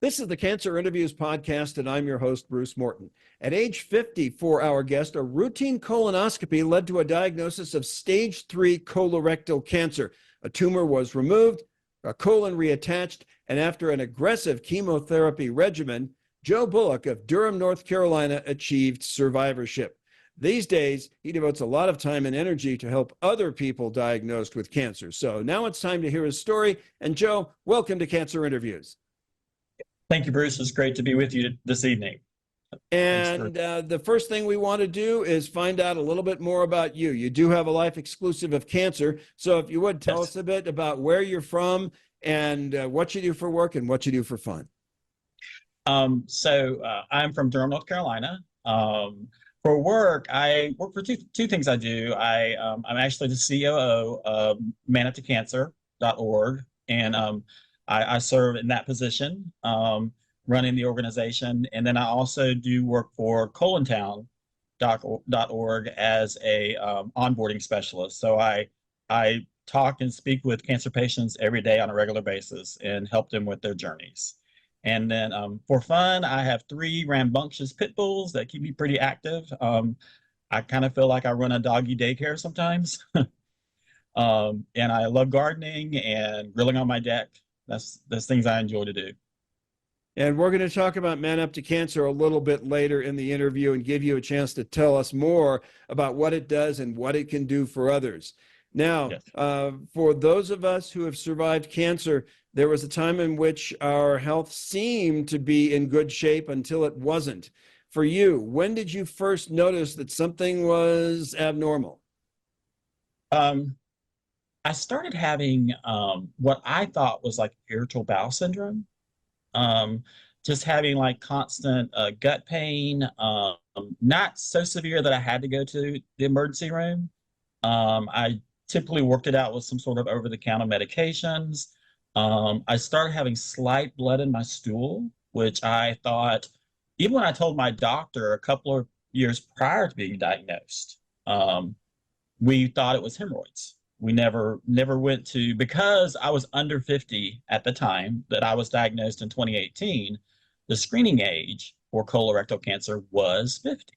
This is the Cancer Interviews podcast, and I'm your host, Bruce Morton. At age 50, for our guest, a routine colonoscopy led to a diagnosis of stage 3 colorectal cancer. A tumor was removed, a colon reattached, and after an aggressive chemotherapy regimen, Joe Bullock of Durham, North Carolina, achieved survivorship. These days, he devotes a lot of time and energy to help other people diagnosed with cancer. So now it's time to hear his story. And Joe, welcome to Cancer Interviews. Thank you, Bruce. It's great to be with you this evening. And the first thing we want to do is find out a little bit more about you. You do have a life exclusive of cancer. So if you would tell us a bit about where you're from and what you do for work and what you do for fun. I'm from Durham, North Carolina. For work, I work for two things I do. I'm actually the COO of manuptocancer.org, and I serve in that position, running the organization. And then I also do work for colontown.org as a onboarding specialist. So I talk and speak with cancer patients every day on a regular basis and help them with their journeys. And then for fun, I have 3 rambunctious pit bulls that keep me pretty active. I kind of feel like I run a doggy daycare sometimes. And I love gardening and grilling on my deck. That's things I enjoy to do. And we're going to talk about Man Up to Cancer a little bit later in the interview and give you a chance to tell us more about what it does and what it can do for others. Now, yes. For those of us who have survived cancer, there was a time in which our health seemed to be in good shape until it wasn't. For you, when did you first notice that something was abnormal? I started having what I thought was like irritable bowel syndrome, just having like constant gut pain, not so severe that I had to go to the emergency room. I typically worked it out with some sort of over-the-counter medications. I started having slight blood in my stool, which I thought, even when I told my doctor a couple of years prior to being diagnosed, we thought it was hemorrhoids. We never went to, because I was under 50 at the time that I was diagnosed in 2018, the screening age for colorectal cancer was 50.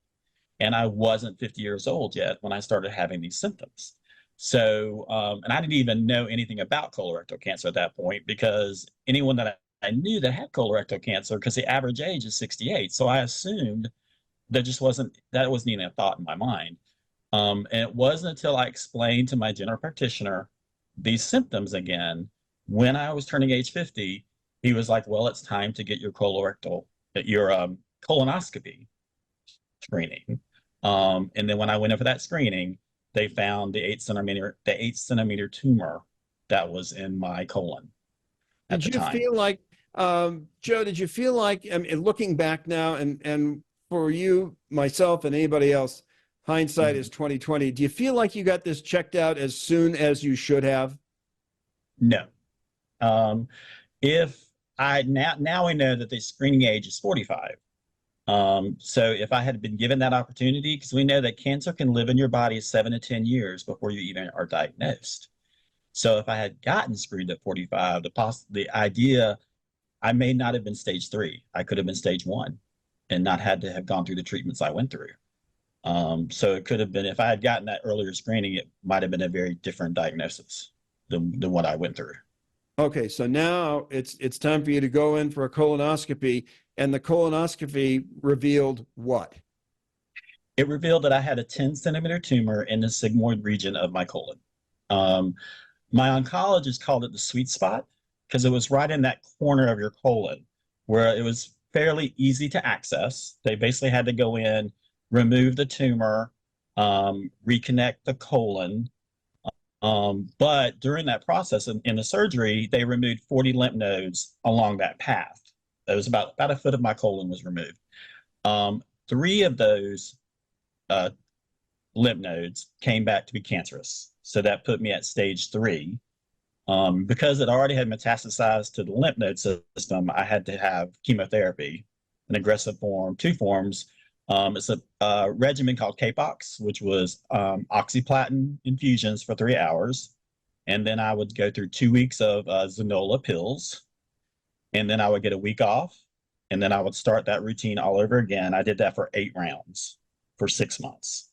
And I wasn't 50 years old yet when I started having these symptoms. So, and I didn't even know anything about colorectal cancer at that point, because anyone that I knew that had colorectal cancer, because the average age is 68. So I assumed that wasn't even a thought in my mind. And it wasn't until I explained to my general practitioner these symptoms again, when I was turning age 50, he was like, well, it's time to get your colonoscopy screening. And then when I went in for that screening, they found the 8 centimeter tumor that was in my colon at the time. Did you feel like, Joe, did you feel like, I mean, looking back now, and for you, myself, and anybody else, hindsight is 20/20. Do you feel like you got this checked out as soon as you should have? No. If I now we know that the screening age is 45. So if I had been given that opportunity, because we know that cancer can live in your body 7 to 10 years before you even are diagnosed. So if I had gotten screened at 45, the idea, I may not have been stage 3. I could have been stage 1 and not had to have gone through the treatments I went through. So it could have been, if I had gotten that earlier screening, it might have been a very different diagnosis than what I went through. Okay, so now it's time for you to go in for a colonoscopy, and the colonoscopy revealed what? It revealed that I had a 10 centimeter tumor in the sigmoid region of my colon. My oncologist called it the sweet spot, because it was right in that corner of your colon where it was fairly easy to access. They basically had to go in, remove the tumor, reconnect the colon. But during that process in the surgery, they removed 40 lymph nodes along that path. That was about a foot of my colon was removed. 3 of those lymph nodes came back to be cancerous. So that put me at stage 3. Because it already had metastasized to the lymph node system, I had to have chemotherapy, an aggressive form, 2 forms. It's a regimen called Capox, which was Oxyplatin infusions for 3 hours. And then I would go through 2 weeks of Xeloda pills. and then I would get a week off, and then I would start that routine all over again. I did that for 8 rounds for 6 months.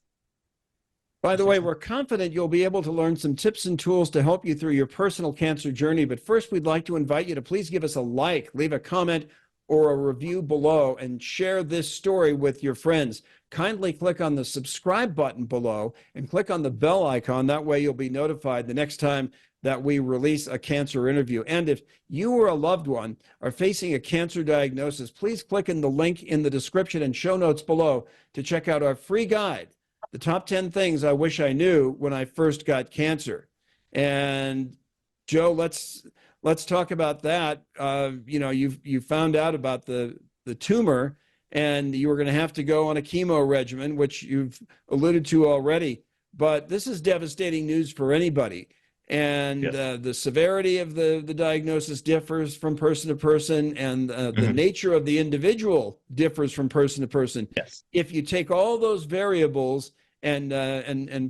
By the way, we're confident you'll be able to learn some tips and tools to help you through your personal cancer journey. But first, we'd like to invite you to please give us a like, leave a comment, or a review below, and share this story with your friends. Kindly click on the subscribe button below and click on the bell icon. That way you'll be notified the next time that we release a cancer interview. And if you or a loved one are facing a cancer diagnosis, please click in the link in the description and show notes below to check out our free guide, The Top 10 Things I Wish I Knew When I First Got Cancer. And Joe, let's talk about that. You found out about the tumor, and you were going to have to go on a chemo regimen, which you've alluded to already. But this is devastating news for anybody. And Yes. The severity of the diagnosis differs from person to person, and the nature of the individual differs from person to person. Yes. If you take all those variables and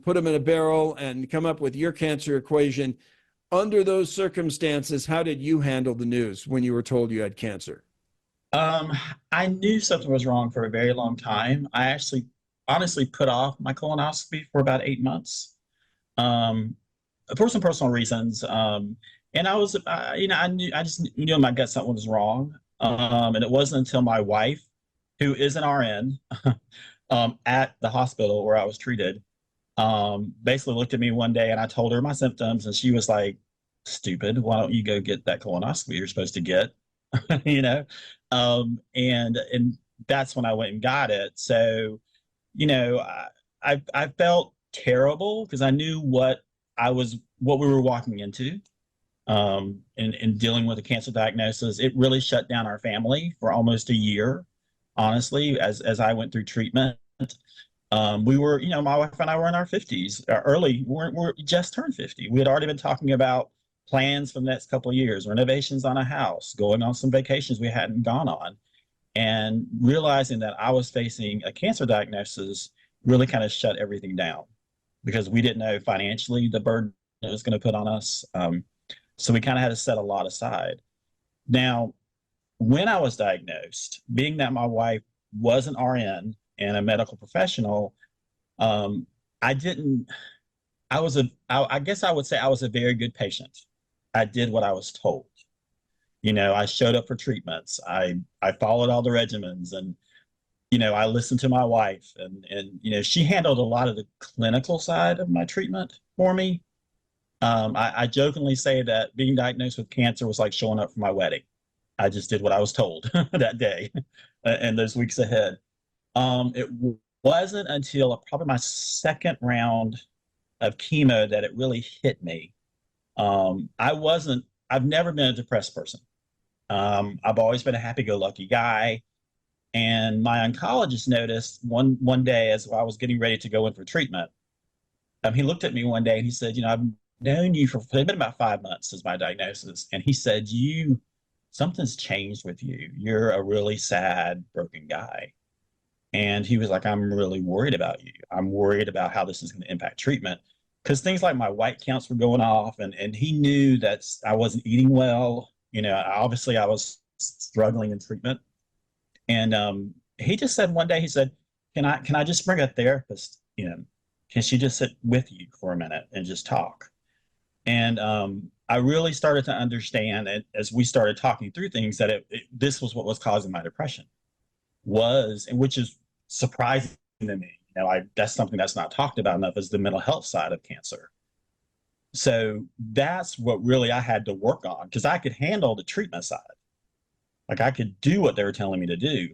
put them in a barrel and come up with your cancer equation, under those circumstances, how did you handle the news when you were told you had cancer? I knew something was wrong for a very long time. I actually honestly put off my colonoscopy for about 8 months. For some personal reasons. And I was, I just knew in my gut something was wrong. And it wasn't until my wife, who is an RN, at the hospital where I was treated, basically looked at me one day, and I told her my symptoms, and she was like, "Stupid, why don't you go get that colonoscopy you're supposed to get?" you know? And that's when I went and got it. So, I felt terrible because I knew what we were walking into, in dealing with a cancer diagnosis. It really shut down our family for almost a year, honestly, as I went through treatment. We were, my wife and I were in our 50s, we're just turned 50. We had already been talking about plans for the next couple of years, renovations on a house, going on some vacations we hadn't gone on, and realizing that I was facing a cancer diagnosis really kind of shut everything down, because we didn't know financially the burden it was going to put on us. So we kind of had to set a lot aside. Now, when I was diagnosed, being that my wife was an RN and a medical professional, I guess I would say I was a very good patient. I did what I was told. I showed up for treatments. I followed all the regimens, and I listened to my wife, and she handled a lot of the clinical side of my treatment for me. I jokingly say that being diagnosed with cancer was like showing up for my wedding. I just did what I was told that day and those weeks ahead. It wasn't until probably my second round of chemo that it really hit me. I've never been a depressed person. I've always been a happy-go-lucky guy. And my oncologist noticed one day as I was getting ready to go in for treatment, he looked at me one day and he said, I've known you it's been about 5 months since my diagnosis. And he said, something's changed with you. You're a really sad, broken guy. And he was like, I'm really worried about you. I'm worried about how this is going to impact treatment. Because things like my white counts were going off, and he knew that I wasn't eating well. Obviously I was struggling in treatment. And he just said one day, he said, can I just bring a therapist in? Can she just sit with you for a minute and just talk? And I really started to understand it as we started talking through things, that this was what was causing my depression, and which is surprising to me. That's something that's not talked about enough, is the mental health side of cancer. So that's what really I had to work on, because I could handle the treatment side. Like, I could do what they were telling me to do,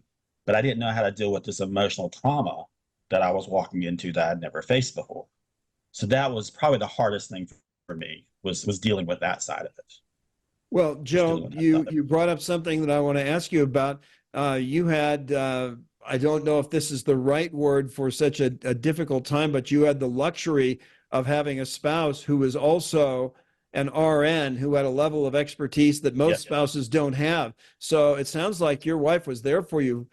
but I didn't know how to deal with this emotional trauma that I was walking into that I'd never faced before. So that was probably the hardest thing for me, was dealing with that side of it. Well, Joe, you brought up something that I want to ask you about. You had, I don't know if this is the right word for such a difficult time, but you had the luxury of having a spouse who was also an RN, who had a level of expertise that most spouses don't have. So it sounds like your wife was there for you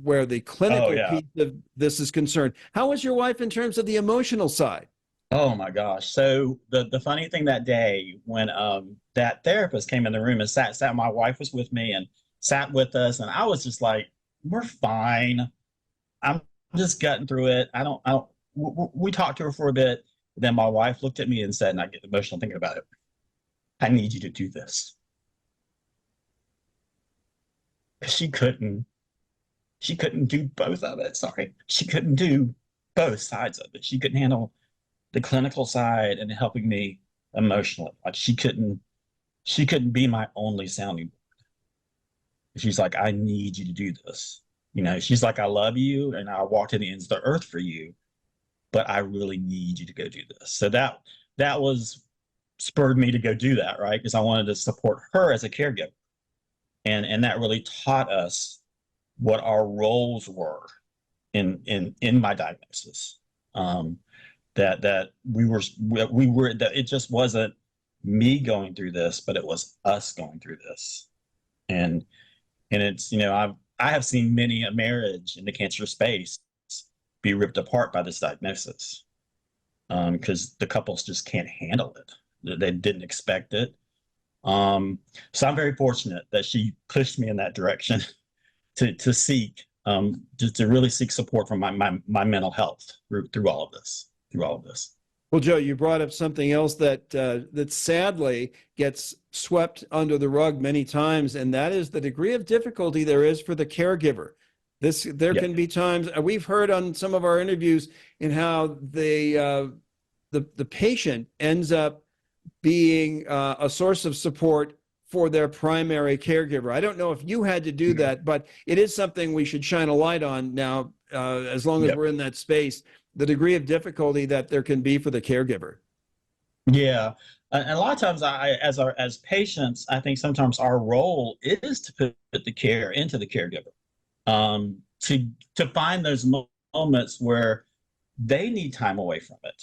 where the clinical piece of this is concerned. How was your wife in terms of the emotional side? Oh my gosh. So the funny thing that day when that therapist came in the room and sat, my wife was with me and sat with us, and I was just like, we're fine. I'm just gutting through it. I don't we talked to her for a bit. Then my wife looked at me and said, and I get emotional thinking about it, I need you to do this. She couldn't do both of it. Sorry. She couldn't do both sides of it. She couldn't handle the clinical side and helping me emotionally. Like she couldn't be my only sounding board. She's like, I need you to do this. She's like, I love you and I walk to the ends of the earth for you, but I really need you to go do this. So that was spurred me to go do that, right? Because I wanted to support her as a caregiver. And that really taught us what our roles were in my diagnosis. That we were that it just wasn't me going through this, but it was us going through this. And it's I have seen many a marriage in the cancer space be ripped apart by this diagnosis, because the couples just can't handle it. They didn't expect it. So I'm very fortunate that she pushed me in that direction to seek to really seek support from my mental health through all of this. Well, Joe, you brought up something else that sadly gets swept under the rug many times, and that is the degree of difficulty there is for the caregiver. There Yeah. can be times we've heard on some of our interviews in how the patient ends up being a source of support for their primary caregiver. I don't know if you had to do that, but it is something we should shine a light on now, as long as Yep. we're in that space, the degree of difficulty that there can be for the caregiver. Yeah. And a lot of times as patients, I think sometimes our role is to put the care into the caregiver. To find those moments where they need time away from it.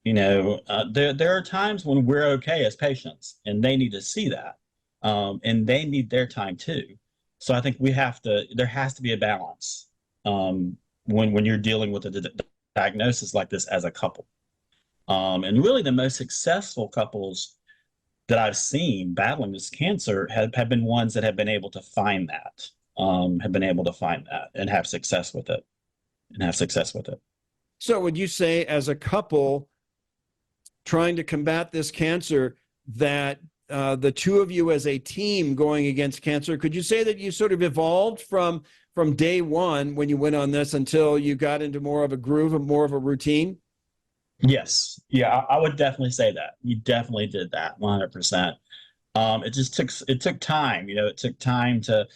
There are times when we're okay as patients and they need to see that. And they need their time too. So I think there has to be a balance, when you're dealing with a diagnosis like this as a couple. And really the most successful couples that I've seen battling this cancer have been ones that have been able to find that, and have success with it, So would you say as a couple trying to combat this cancer that the two of you as a team going against cancer, could you say that you sort of evolved from day one when you went on this until you got into more of a groove and more of a routine? Yes. Yeah, I would definitely say that. We definitely did that 100%. It took time, it took time to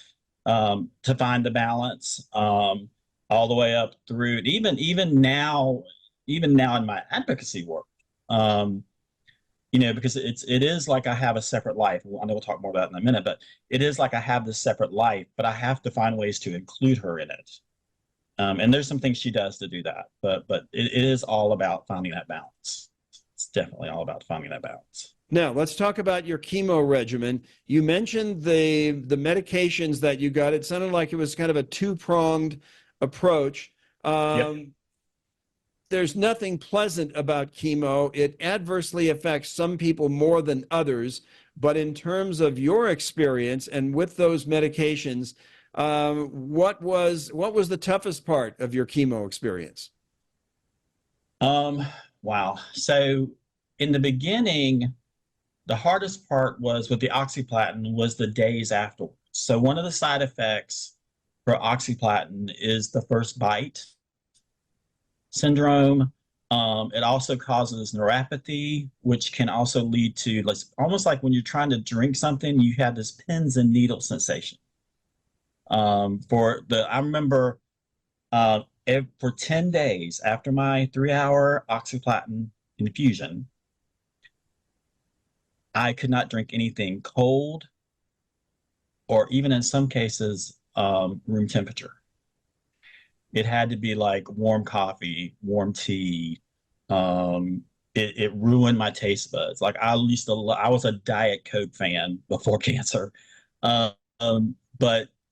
find the balance, all the way up through even now in my advocacy work. Because it is like I have a separate life. I know we'll talk more about it in a minute, but it is like I have this separate life, but I have to find ways to include her in it. And there's some things she does to do that, but it is all about finding that balance. It's definitely all about finding that balance. Now, let's talk about your chemo regimen. You mentioned the medications that you got. It sounded like it was kind of a two-pronged approach. Yep. There's nothing pleasant about chemo. It adversely affects some people more than others. But in terms of your experience and with those medications, what was the toughest part of your chemo experience? Wow. So in the beginning, the hardest part was with the Oxyplatin was the days afterwards. So one of the side effects for Oxyplatin is the first bite syndrome. It also causes neuropathy, which can also lead to almost like when you're trying to drink something, you have this pins and needles sensation. I remember for 10 days after my 3-hour Oxyplatin infusion, I could not drink anything cold or even in some cases, room temperature. It had to be like warm coffee, warm tea. It ruined my taste buds. Like I was a Diet Coke fan before cancer. But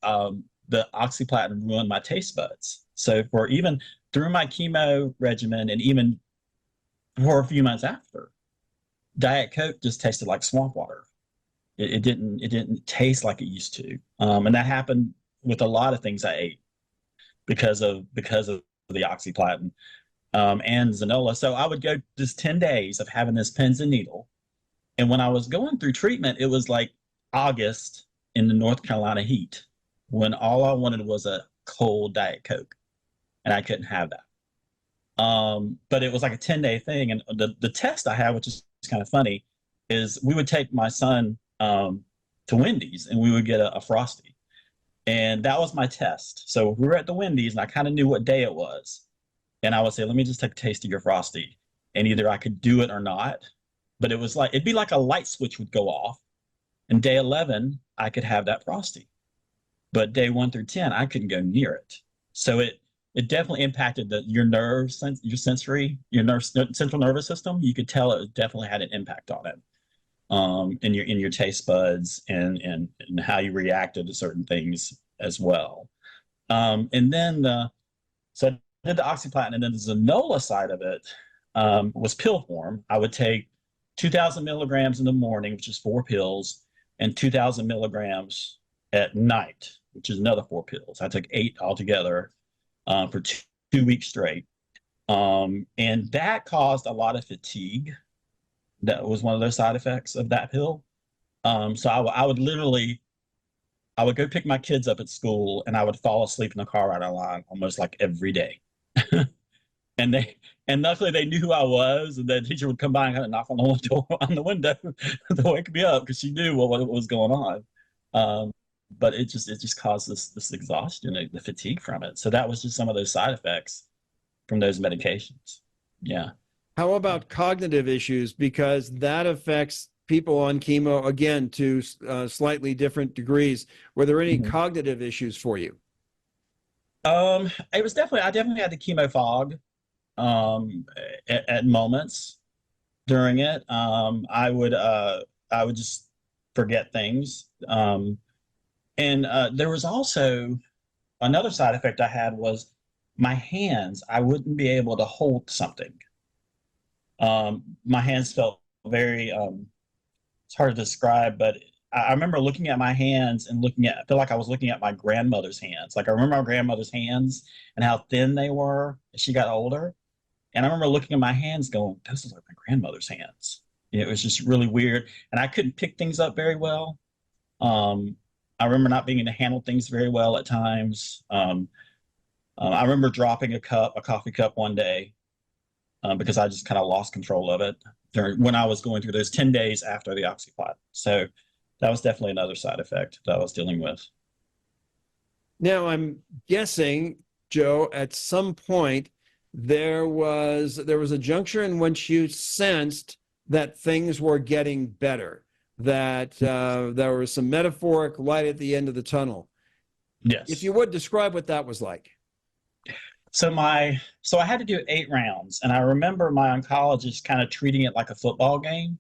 the Oxyplatin ruined my taste buds. So for even through my chemo regimen and even for a few months after. Diet Coke just tasted like swamp water. It didn't taste like it used to. And that happened with a lot of things I ate because of the Oxyplatin and Xenola. So I would go just 10 days of having this pins and needle. And when I was going through treatment, it was like August in the North Carolina heat when all I wanted was a cold Diet Coke, and I couldn't have that. But it was like a 10-day thing. And the test I had, which is kind of funny, is we would take my son to Wendy's and we would get a Frosty. And that was my test. So we were at the Wendy's and I kind of knew what day it was. And I would say, let me just take a taste of your Frosty. And either I could do it or not. But it was like, it'd be like a light switch would go off. And day 11, I could have that Frosty. But day 1 through 10, I couldn't go near it. So it definitely impacted your nerves, your sensory, central nervous system. You could tell it definitely had an impact on it, in your taste buds and how you reacted to certain things as well. And then so I did the Oxyplatin, and then the Xenola side of it was pill form. I would take 2,000 milligrams in the morning, which is 4 pills, and 2,000 milligrams at night, which is another 4 pills. I took 8 altogether for 2 weeks straight. And that caused a lot of fatigue. That was one of those side effects of that pill. So I would go pick my kids up at school and I would fall asleep in the car ride along almost like every day. And luckily they knew who I was, and the teacher would come by and kind of knock on the window to wake me up because she knew what was going on. But it just caused this exhaustion, the fatigue from it. So that was just some of those side effects from those medications. Yeah. How about cognitive issues? Because that affects people on chemo, again, to slightly different degrees. Were there any cognitive issues for you? It was I definitely had the chemo fog at moments during it. I would just forget things. And there was also another side effect I had was my hands. I wouldn't be able to hold something. My hands felt very, it's hard to describe, but I remember looking at my hands and I feel like I was looking at my grandmother's hands. Like I remember my grandmother's hands and how thin they were as she got older. And I remember looking at my hands going, those are like my grandmother's hands. It was just really weird. And I couldn't pick things up very well. I remember not being able to handle things very well at times. I remember dropping a coffee cup one day because I just kind of lost control of it when I was going through those 10 days after the Oxyplatin. So that was definitely another side effect that I was dealing with. Now, I'm guessing, Joe, at some point there was a juncture in which you sensed that things were getting better, that there was some metaphoric light at the end of the tunnel. Yes. If you would describe what that was like. So I had to do 8 rounds, and I remember my oncologist kind of treating it like a football game,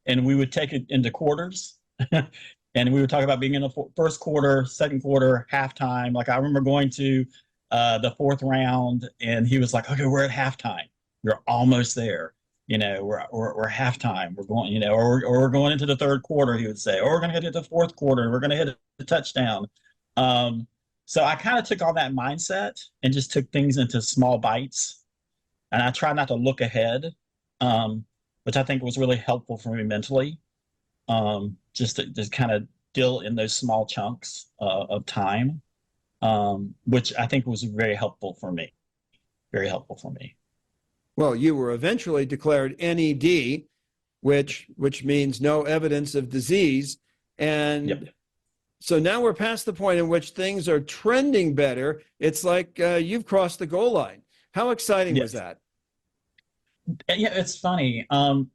and we would take it into quarters, and we would talk about being in the first quarter, second quarter, halftime. Like I remember going to the 4th round, and he was like, "Okay, we're at halftime. We're almost there. We're halftime. We're going, or we're going into the 3rd quarter." He would say, "Or we're going to get to the 4th quarter. We're going to hit a touchdown." So I kind of took on that mindset and just took things into small bites. And I try not to look ahead, which I think was really helpful for me mentally, just to kind of deal in those small chunks of time, which I think was very helpful for me. Very helpful for me. Well, you were eventually declared NED, which means no evidence of disease. And Yep. So now we're past the point in which things are trending better. It's like you've crossed the goal line. How exciting was that? Yeah, it's funny.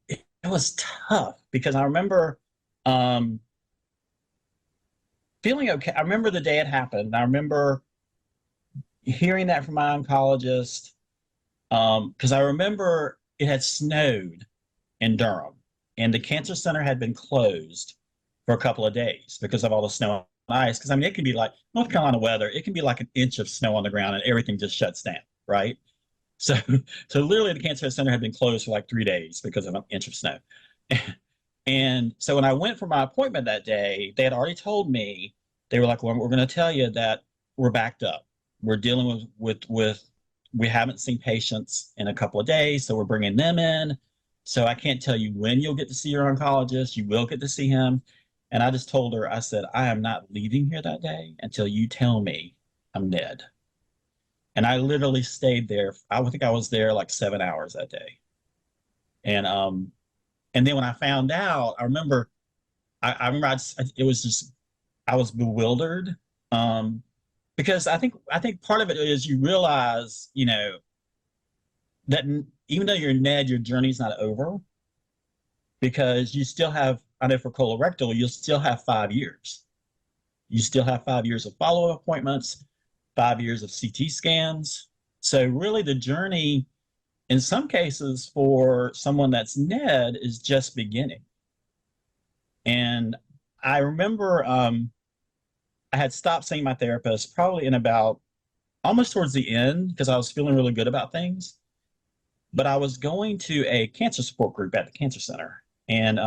It was tough because I remember feeling okay. I remember the day it happened. I remember hearing that from my oncologist because I remember it had snowed in Durham and the cancer center had been closed for a couple of days because of all the snow and ice. Because I mean, it can be like North Carolina weather. It can be like an inch of snow on the ground and everything just shuts down, right? So, so literally the cancer center had been closed for like 3 days because of an inch of snow. And so when I went for my appointment that day, they had already told me, they were like, well, we're going to tell you that we're backed up. We're dealing with we haven't seen patients in a couple of days, so we're bringing them in. So I can't tell you when you'll get to see your oncologist. You will get to see him. And I just told her, I said, I am not leaving here that day until you tell me I'm dead. And I literally stayed there. I think I was there like 7 hours that day. And then when I found out, I remember, it was just, I was bewildered. Because I think part of it is you realize, that even though you're Ned, your journey's not over, because you still have, I know for colorectal, you'll still have 5 years. You still have 5 years of follow-up appointments, 5 years of CT scans. So really the journey, in some cases for someone that's Ned, is just beginning. And I remember I had stopped seeing my therapist probably in about almost towards the end because I was feeling really good about things. But I was going to a cancer support group at the cancer center. And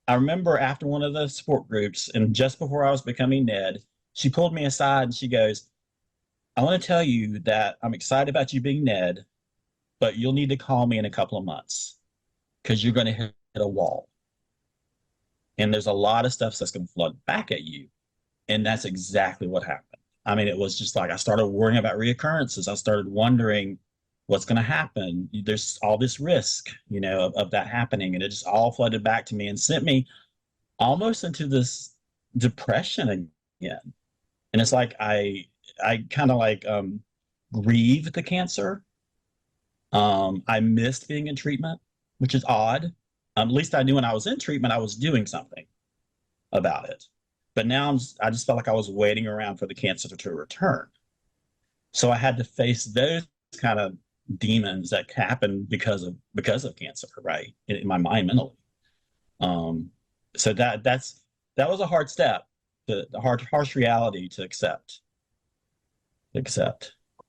I remember after one of the support groups, and just before I was becoming Ned, she pulled me aside and she goes, I want to tell you that I'm excited about you being Ned, but you'll need to call me in a couple of months because you're going to hit a wall. And there's a lot of stuff that's going to flood back at you. And that's exactly what happened. I mean, it was just like I started worrying about reoccurrences. I started wondering what's going to happen. There's all this risk, of that happening. And it just all flooded back to me and sent me almost into this depression again. And it's like I kind of like grieved the cancer. I missed being in treatment, which is odd. At least I knew when I was in treatment, I was doing something about it. But now I just felt like I was waiting around for the cancer to return. So I had to face those kind of demons that happen because of cancer, right? In my mind, mentally. So that was a hard step, the harsh reality to accept.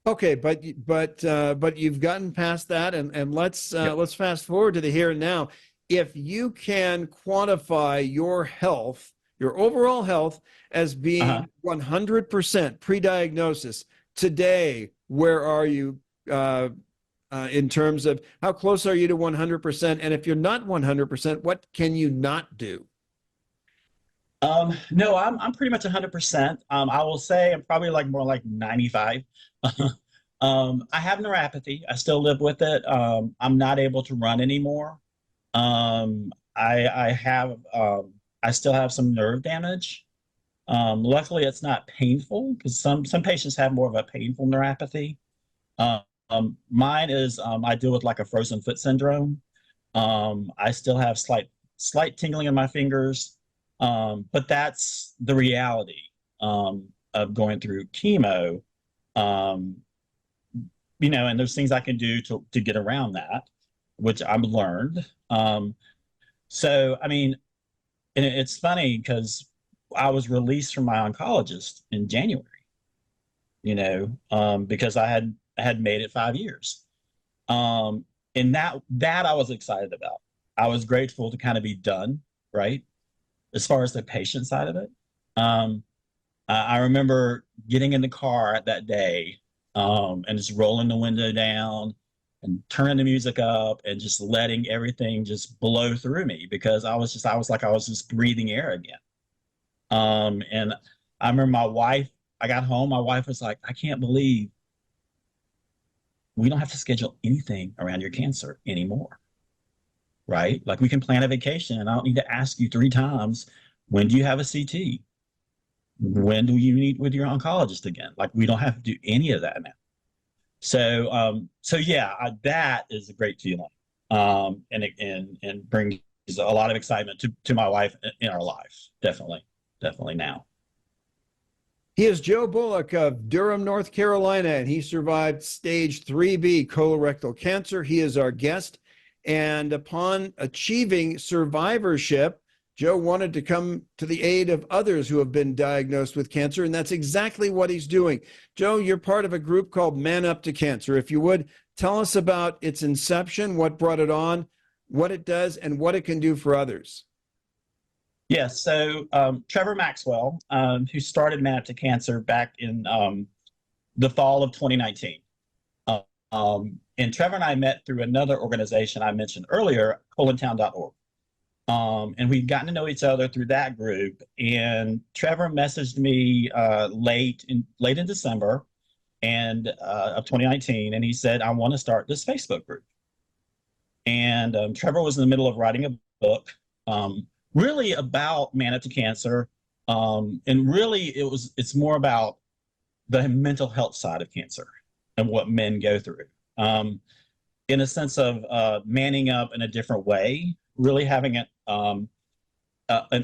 Okay, but you've gotten past that, and let's fast forward to the here and now. If you can quantify your health, your overall health, as being 100% pre-diagnosis today, where are you in terms of how close are you to 100%? And if you're not 100%, what can you not do? No, I'm pretty much 100%. I will say I'm probably more like 95. I have neuropathy. I still live with it. I'm not able to run anymore. I still have some nerve damage. Luckily, it's not painful because some patients have more of a painful neuropathy. Mine is I deal with like a frozen foot syndrome. I still have slight tingling in my fingers, but that's the reality of going through chemo. And there's things I can do to get around that, which I've learned. So I mean, and it's funny because I was released from my oncologist in January, because I had made it 5 years. And that I was excited about. I was grateful to kind of be done, right? As far as the patient side of it. I remember getting in the car that day and just rolling the window down and turning the music up and just letting everything just blow through me because I was just breathing air again. And I remember I got home, my wife was like, I can't believe we don't have to schedule anything around your cancer anymore. Right? Like we can plan a vacation and I don't need to ask you 3 times, when do you have a CT? When do you meet with your oncologist again? Like we don't have to do any of that now. So yeah, that is a great feeling. And brings a lot of excitement to my wife in our lives. Definitely now. He is Joe Bullock of Durham, North Carolina, and he survived stage 3B colorectal cancer. He is our guest. And upon achieving survivorship, Joe wanted to come to the aid of others who have been diagnosed with cancer, and that's exactly what he's doing. Joe, you're part of a group called Man Up to Cancer. If you would, Tell us about its inception, what brought it on, what it does, and what it can do for others. Yes. So Trevor Maxwell, who started Man Up to Cancer back in the fall of 2019. And Trevor and I met through another organization I mentioned earlier, colontown.org. And we'd gotten to know each other through that group. And Trevor messaged me late in December of 2019, and he said, "I want to start this Facebook group." And Trevor was in the middle of writing a book, really about Man Up to Cancer, and really it's more about the mental health side of cancer and what men go through, in a sense of manning up in a different way, really having an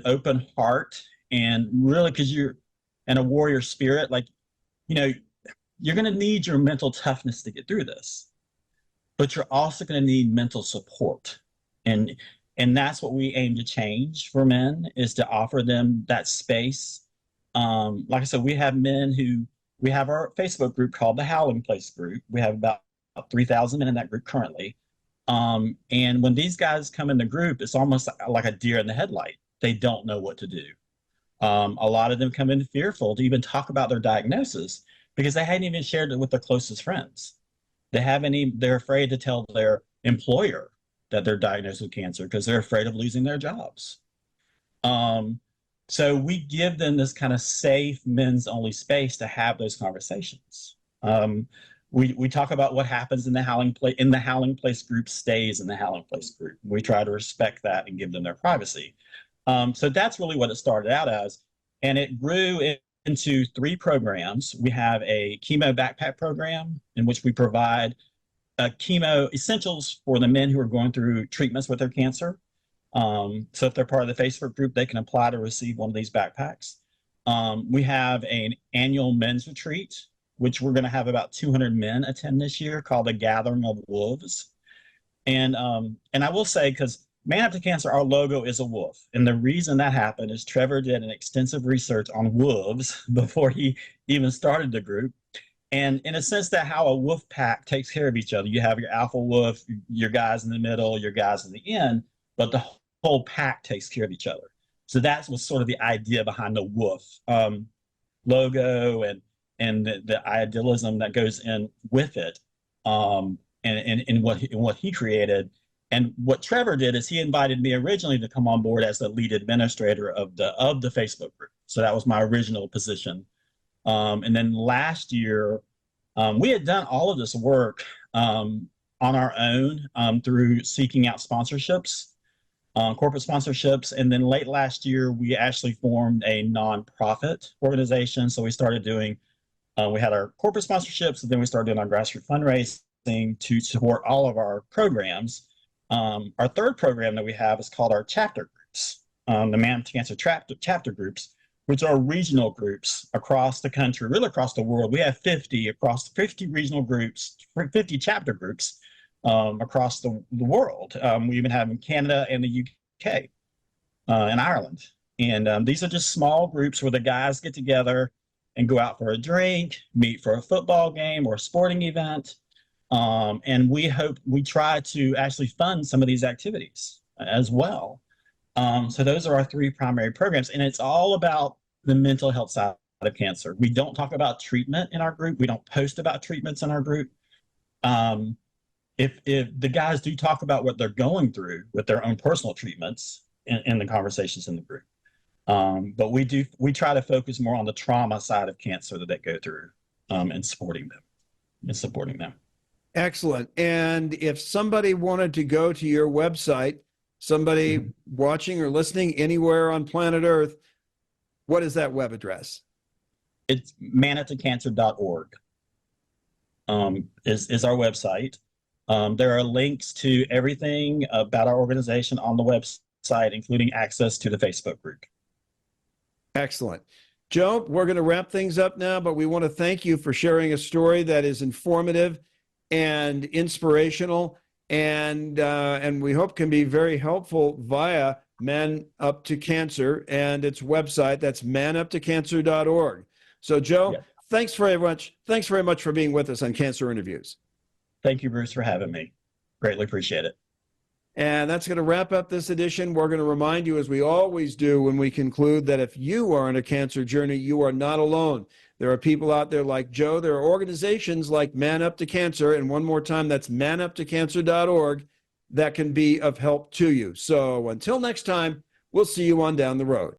open heart, and really, because you're in a warrior spirit, like, you're going to need your mental toughness to get through this, but you're also going to need mental support. And that's what we aim to change for men, is to offer them that space. Like I said, we have our Facebook group called the Howling Place group. We have about 3,000 men in that group currently. And when these guys come in the group, it's almost like a deer in the headlight. They don't know what to do. A lot of them come in fearful to even talk about their diagnosis, because they hadn't even shared it with their closest friends. They're afraid to tell their employer that they're diagnosed with cancer because they're afraid of losing their jobs. So we give them this kind of safe men's only space to have those conversations. We talk about what happens in the Howling Place group stays in the Howling Place group. We try to respect that and give them their privacy. So that's really what it started out as. And it grew into 3 programs. We have a chemo backpack program in which we provide chemo essentials for the men who are going through treatments with their cancer. So if they're part of the Facebook group, they can apply to receive one of these backpacks. We have an annual men's retreat, which we're going to have about 200 men attend this year, called the Gathering of Wolves. And I will say, because Man Up to Cancer, our logo is a wolf. And the reason that happened is Trevor did an extensive research on wolves before he even started the group. And in a sense, that how a wolf pack takes care of each other. You have your alpha wolf, your guys in the middle, your guys in the end, but the whole pack takes care of each other. So that was sort of the idea behind the wolf logo and the idealism that goes in with it, and what he created. And what Trevor did is he invited me originally to come on board as the lead administrator of the Facebook group. So that was my original position. And then last year, we had done all of this work on our own through seeking out sponsorships, corporate sponsorships. And then late last year, we actually formed a nonprofit organization. So we started doing, we had our corporate sponsorships, and then we started doing our grassroots fundraising to support all of our programs. Our third program that we have is called our chapter groups, the Man Up to Cancer chapter groups, which are regional groups across the country, really across the world. We have 50 regional groups, 50 chapter groups across the world. We even have in Canada and the UK and Ireland. And these are just small groups where the guys get together and go out for a drink, meet for a football game or a sporting event. And we try to actually fund some of these activities as well. So those are our 3 primary programs, and it's all about the mental health side of cancer. We don't talk about treatment in our group. We don't post about treatments in our group. If the guys do talk about what they're going through with their own personal treatments in the conversations in the group. But we try to focus more on the trauma side of cancer that they go through, and supporting them. Excellent. And if somebody wanted to go to your website, somebody watching or listening anywhere on planet Earth, what is that web address? It's manuptocancer.org is our website. There are links to everything about our organization on the website, including access to the Facebook group. Excellent. Joe, we're going to wrap things up now, but we want to thank you for sharing a story that is informative and inspirational, and we hope can be very helpful via Man Up to Cancer and its website. That's manuptocancer.org. So, Joe, thanks very much for being with us on Cancer Interviews. Thank you, Bruce, for having me. Greatly appreciate it. And that's going to wrap up this edition. We're going to remind you, as we always do when we conclude, that if you are on a cancer journey, you are not alone. There are people out there like Joe. There are organizations like Man Up to Cancer. And one more time, that's manuptocancer.org that can be of help to you. So until next time, we'll see you on down the road.